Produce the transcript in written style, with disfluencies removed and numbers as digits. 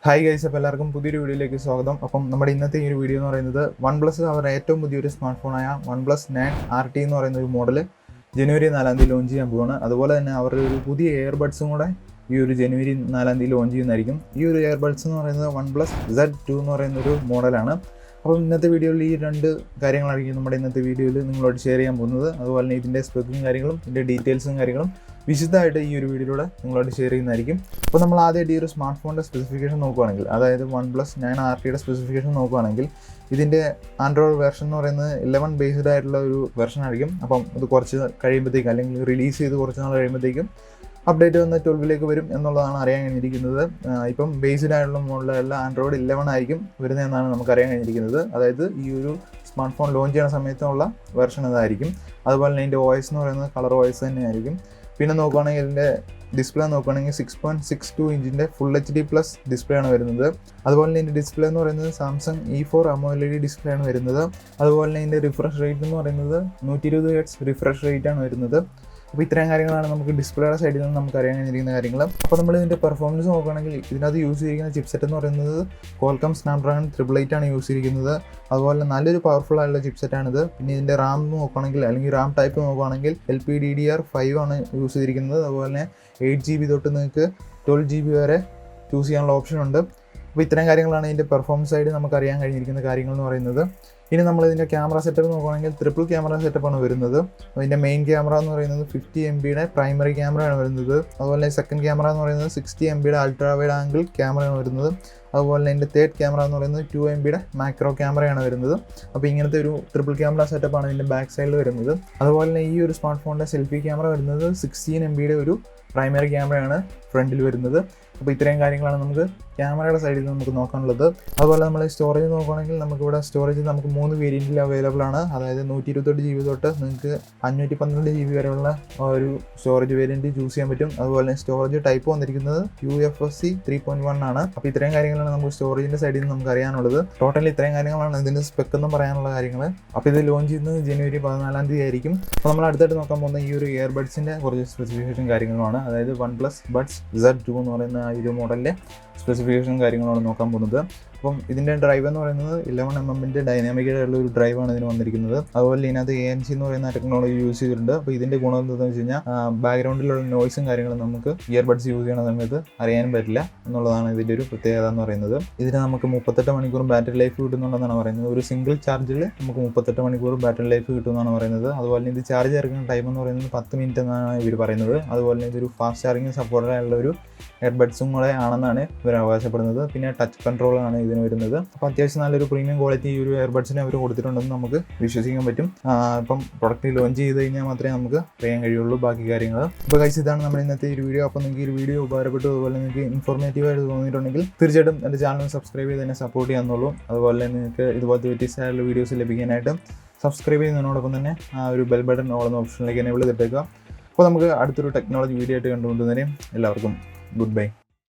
Hi guys, അപ്പോൾ എല്ലാവർക്കും പുതിയൊരു വീഡിയോയിലേക്ക് സ്വാഗതം. അപ്പം നമ്മുടെ ഇന്നത്തെ ഈ ഒരു വീഡിയോ എന്ന് പറയുന്നത് OnePlus അവരുടെ ഏറ്റവും പുതിയൊരു സ്മാർട്ട് ഫോണായ OnePlus 9 RT എന്ന് പറയുന്ന ഒരു മോഡൽ ജനുവരി 4 ലോഞ്ച് ചെയ്യാൻ പോവാണ്. അതുപോലെ തന്നെ അവരുടെ ഒരു പുതിയ ഇയർബഡ്സും കൂടെ ഈ ഒരു ജനുവരി 4 ലോഞ്ച് ചെയ്യുന്നതായിരിക്കും. ഈ ഒരു ഇയർബഡ്സ് എന്ന് പറയുന്നത് OnePlus Z2 എന്ന് പറയുന്ന ഒരു മോഡലാണ്. അപ്പോൾ ഇന്നത്തെ വീഡിയോയിൽ ഈ രണ്ട് കാര്യങ്ങളായിരിക്കും നമ്മുടെ ഇന്നത്തെ വീഡിയോയിൽ നിങ്ങളോട് ഷെയർ ചെയ്യാൻ പോകുന്നത്. അതുപോലെ തന്നെ ഇതിൻ്റെ സ്പെക്കും കാര്യങ്ങളും ഇതിൻ്റെ ഡീറ്റെയിൽസും കാര്യങ്ങളും വിശദമായിട്ട് ഈ ഒരു വീഡിയോയിലൂടെ നിങ്ങളോട് ഷെയർ ചെയ്യുന്നതായിരിക്കും. അപ്പോൾ നമ്മൾ ആദ്യമായിട്ട് ഈ ഒരു സ്മാർട്ട് ഫോണിൻ്റെ സ്പെസിഫിക്കേഷൻ നോക്കുകയാണെങ്കിൽ, അതായത് OnePlus 9 RTയുടെ സ്പെസിഫിക്കേഷൻ നോക്കുകയാണെങ്കിൽ, ഇതിൻ്റെ ആൻഡ്രോയിഡ് വെർഷൻ എന്ന് പറയുന്നത് 11 ബേസ്ഡ് ആയിട്ടുള്ള ഒരു വെർഷൻ ആയിരിക്കും. അപ്പം ഇത് കുറച്ച് കഴിയുമ്പോഴത്തേക്കും, അല്ലെങ്കിൽ റിലീസ് ചെയ്ത് കുറച്ച് നാൾ കഴിയുമ്പോഴത്തേക്കും അപ്ഡേറ്റ് വന്ന് 12 വരും എന്നുള്ളതാണ് അറിയാൻ കഴിഞ്ഞിരിക്കുന്നത്. ഇപ്പം ബേസ്ഡ് ആയിട്ടുള്ള മോഡലുള്ള ആൻഡ്രോയിഡ് 11 ആയിരിക്കും വരുന്നതെന്നാണ് നമുക്ക് അറിയാൻ കഴിഞ്ഞിരിക്കുന്നത്. അതായത് ഈ ഒരു സ്മാർട്ട് ഫോൺ ലോഞ്ച് ചെയ്യുന്ന സമയത്തുള്ള വെർഷൻ ഇതായിരിക്കും. അതുപോലെ തന്നെ ഇതിൻ്റെ OS എന്ന് പറയുന്നത് കളർ OS തന്നെയായിരിക്കും. പിന്നെ നോക്കുകയാണെങ്കിൽ ഇതിൻ്റെ ഡിസ്പ്ലേ നോക്കുകയാണെങ്കിൽ 6.62 ഇഞ്ചിൻ്റെ ഫുൾ HD+ ഡിസ്പ്ലേ ആണ് വരുന്നത്. അതുപോലെ തന്നെ ഇതിൻ്റെ ഡിസ്പ്ലേ എന്ന് പറയുന്നത് സാംസങ് E4 AMOLED ഡിസ്പ്ലേ ആണ് വരുന്നത്. അതുപോലെ തന്നെ ഇതിൻ്റെ റിഫ്രഷ് റേറ്റ് എന്ന് പറയുന്നത് 120 Hz റിഫ്രഷ് റേറ്റ് ആണ് വരുന്നത്. അപ്പോൾ ഇത്രയും കാര്യങ്ങളാണ് നമുക്ക് ഡിസ്പ്ലേയുടെ സൈഡിൽ നിന്ന് നമുക്ക് അറിയാൻ കഴിഞ്ഞിരിക്കുന്ന കാര്യങ്ങൾ. അപ്പോൾ നമ്മൾ ഇതിൻ്റെ പെർഫോമൻസ് നോക്കുകയാണെങ്കിൽ ഇതിനകത്ത് യൂസ് ചെയ്തിരിക്കുന്ന ചിപ്സെറ്റ് എന്ന് പറയുന്നത് Qualcomm Snapdragon 888 ആണ് യൂസ് ചെയ്തിരിക്കുന്നത്. അതുപോലെ നല്ലൊരു പവർഫുൾ ആയിട്ടുള്ള ചിപ്സെറ്റാണിത്. പിന്നെ ഇതിൻ്റെ റാം നോക്കുകയാണെങ്കിൽ, അല്ലെങ്കിൽ റാം ടൈപ്പ് നോക്കുകയാണെങ്കിൽ LPDDR5 ആണ് യൂസ് ചെയ്തിരിക്കുന്നത്. അതുപോലെ തന്നെ 8GB തൊട്ട് നിങ്ങൾക്ക് 12GB വരെ ചൂസ് ചെയ്യാനുള്ള ഓപ്ഷൻ ഉണ്ട്. അപ്പോൾ ഇത്രയും കാര്യങ്ങളാണ് ഇതിൻ്റെ പെർഫോമൻസ് സൈഡ് നമുക്ക് അറിയാൻ കഴിഞ്ഞിരിക്കുന്ന കാര്യങ്ങൾ എന്ന് പറയുന്നത്. ഇനി നമ്മൾ ഇതിൻ്റെ ക്യാമറ സെറ്റപ്പ് നോക്കുകയാണെങ്കിൽ ട്രിപ്പിൾ ക്യാമറ സെറ്റപ്പാണ് വരുന്നത്. അതിൻ്റെ മെയിൻ ക്യാമറ എന്ന് പറയുന്നത് 50 MBയുടെ പ്രൈമറി ക്യാമറയാണ് വരുന്നത്. അതുപോലെ സെക്കൻഡ് ക്യാമറ എന്ന് പറയുന്നത് 60 MBയുടെ അൾട്രാ വൈഡ് ആംഗിൾ ക്യാമറയാണ് വരുന്നത്. അതുപോലെ തന്നെ ഇതിൻ്റെ തേർഡ് ക്യാമറ എന്ന് പറയുന്നത് 2 MBയുടെ മാക്രോ ക്യാമറയാണ് വരുന്നത്. അപ്പോൾ ഇങ്ങനത്തെ ഒരു ട്രിപ്പിൾ ക്യാമറ സെറ്റപ്പാണ് ഇതിൻ്റെ ബാക്ക് സൈഡിൽ വരുന്നത്. അതുപോലെ തന്നെ ഈ ഒരു സ്മാർട്ട് ഫോണിൻ്റെ സെൽഫി ക്യാമറ വരുന്നത് 16 MBയുടെ ഒരു പ്രൈമറി ക്യാമറയാണ് ഫ്രണ്ടിൽ വരുന്നത്. അപ്പോൾ ഇത്രയും കാര്യങ്ങളാണ് നമുക്ക് ക്യാമറയുടെ സൈഡിൽ നമുക്ക് നോക്കാനുള്ളത്. അതുപോലെ നമ്മൾ സ്റ്റോറേജ് നോക്കുകയാണെങ്കിൽ നമുക്കിവിടെ സ്റ്റോറേജ് നമുക്ക് 3 വേരിയൻറ്റിൽ അവൈലബിൾ ആണ്. അതായത് 128GB തൊട്ട് നിങ്ങൾക്ക് 512GB വരെയുള്ള ഒരു സ്റ്റോറേജ് വേരിയൻറ്റ് ചൂസ് ചെയ്യാൻ പറ്റും. അതുപോലെ തന്നെ സ്റ്റോറേജ് ടൈപ്പ് വന്നിരിക്കുന്നത് UFS 3.1 ആണ്. അപ്പോൾ ഇത്രയും കാര്യങ്ങളാണ് നമുക്ക് സ്റ്റോറേജിൻ്റെ സൈഡിൽ നിന്ന് നമുക്ക് അറിയാനുള്ളത്. ടോട്ടലി ഇത്രയും കാര്യങ്ങളാണ് ഇതിൻ്റെ സ്പെക്ക് എന്നും പറയാനുള്ള കാര്യങ്ങൾ. അപ്പോൾ ഇത് ലോഞ്ച് ചെയ്യുന്നത് ജനുവരി 14 ആയിരിക്കും. അപ്പോൾ നമ്മൾ അടുത്തായിട്ട് നോക്കാൻ പോകുന്ന ഈ ഒരു ഇയർബഡ്സിൻ്റെ കുറച്ച് സ്പെസിഫിക്കേഷൻ കാര്യങ്ങളുമാണ്. അതായത് OnePlus Buds Z2 എന്ന് പറയുന്ന ഈ ഒരു മോഡലിൻ്റെ സ്പെസിഫിക്കേഷനും കാര്യങ്ങളാണ് നോക്കാൻ പോകുന്നത്. അപ്പം ഇതിൻ്റെ ഡ്രൈവ് എന്ന് പറയുന്നത് 11mm ഡൈനാമിക് ആയിട്ടുള്ള ഒരു ഡ്രൈവാണ് ഇതിന് വന്നിരിക്കുന്നത്. അതുപോലെ ഇതിനകത്ത് ANC എന്ന് പറയുന്ന ടെക്നോളജി യൂസ് ചെയ്തിട്ടുണ്ട്. അപ്പോൾ ഇതിൻ്റെ ഗുണം എന്താണെന്ന് വെച്ച് കഴിഞ്ഞാൽ ബാക്ക്ഗ്രൗണ്ടിലുള്ള നോയ്സും കാര്യങ്ങളും നമുക്ക് ഇയർബഡ്സ് യൂസ് ചെയ്യുന്ന സമയത്ത് അറിയാനും പറ്റില്ല എന്നുള്ളതാണ് ഇതിൻ്റെ ഒരു പ്രത്യേകത എന്ന് പറയുന്നത്. ഇതിന് നമുക്ക് 38 മണിക്കൂർ ബാറ്ററി ലൈഫ് കിട്ടുന്നുണ്ടെന്നാണ് പറയുന്നത്. ഒരു സിംഗിൾ ചാർജിൽ നമുക്ക് 38 മണിക്കൂർ ബാറ്ററി ലൈഫ് കിട്ടുമെന്നാണ് പറയുന്നത്. അതുപോലെ തന്നെ ഇത് ചാർജ് ചേർക്കുന്ന ടൈം എന്ന് പറയുന്നത് 10 മിനിറ്റ് എന്നാണ് ഇവർ പറയുന്നത്. അതുപോലെ തന്നെ ഇതൊരു ഫാസ്റ്റ് ചാർജിങ് സപ്പോർട്ടഡ് ആയിട്ടുള്ള ഒരു ഇയർബഡ്സും കൂടെ ആണെന്നാണ് ഇവർ അവകാശപ്പെടുന്നത്. പിന്നെ ടച്ച് കൺട്രോളാണ് ഇതിന് വരുന്നത്. അപ്പോൾ അത്യാവശ്യം നല്ലൊരു പ്രീമിയം ക്വാളിറ്റി ഈ ഒരു ഇയർബഡ്സിനെ അവർ കൊടുത്തിട്ടുണ്ടെന്ന് നമുക്ക് വിശ്വസിക്കാൻ പറ്റും. ഇപ്പം പ്രൊഡക്റ്റ് ലോഞ്ച് ചെയ്ത് കഴിഞ്ഞാൽ മാത്രമേ നമുക്ക് അറിയാൻ കഴിയുള്ളൂ ബാക്കി കാര്യങ്ങൾ. അപ്പോൾ ഗൈസ്, ഇതാണ് നമ്മുടെ ഇന്നത്തെ ഒരു വീഡിയോ. അപ്പോൾ നിങ്ങൾക്ക് ഈ ഒരു വീഡിയോ ഉപകാരപ്പെട്ടു, അതുപോലെ നിങ്ങൾക്ക് ഇൻഫോർമേറ്റീവായിട്ട് തോന്നിയിട്ടുണ്ടെങ്കിൽ തീർച്ചയായിട്ടും എൻ്റെ ചാനൽ സബ്സ്ക്രൈബ് ചെയ്ത് തന്നെ സപ്പോർട്ട് ചെയ്യാന്നുള്ളൂ. അതുപോലെ തന്നെ നിങ്ങൾക്ക് ഇതുപോലത്തെ വ്യത്യസ്തമായിട്ടുള്ള വീഡിയോസ് ലഭിക്കാനായിട്ട് സബ്സ്ക്രൈബ് ചെയ്യുന്നതിനോടൊപ്പം തന്നെ ആ ഒരു ബെൽ ബട്ടൺ ഓളുന്ന ഓപ്ഷനിലേക്ക് എനേബിൾ ചെയ്തിട്ടേക്കുക. അപ്പോൾ നമുക്ക് അടുത്തൊരു ടെക്നോളജി വീഡിയോ ആയിട്ട് കണ്ടുകൊണ്ടുവന്നതിന് എല്ലാവർക്കും ഗുഡ് ബൈ.